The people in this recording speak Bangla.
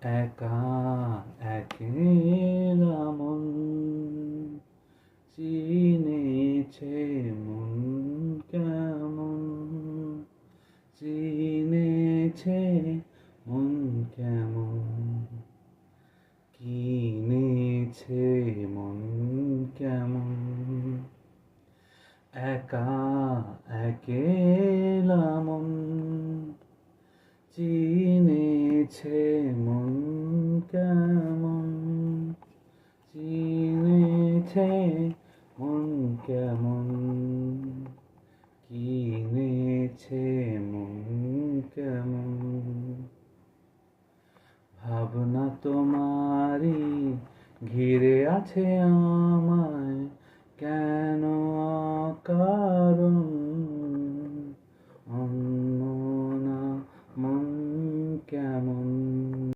একা একেলা মন চিনেছে মন কেমন, চিনেছে মন কেমন, কিনেছে মন কেমন। একা একেলা মন চিনেছে মন কেমন, চিনেছে মন কেমন, কিনেছে মন কেমন। ভাবনা তোমারই ঘিরে আছে আমায়, কেন অকারণ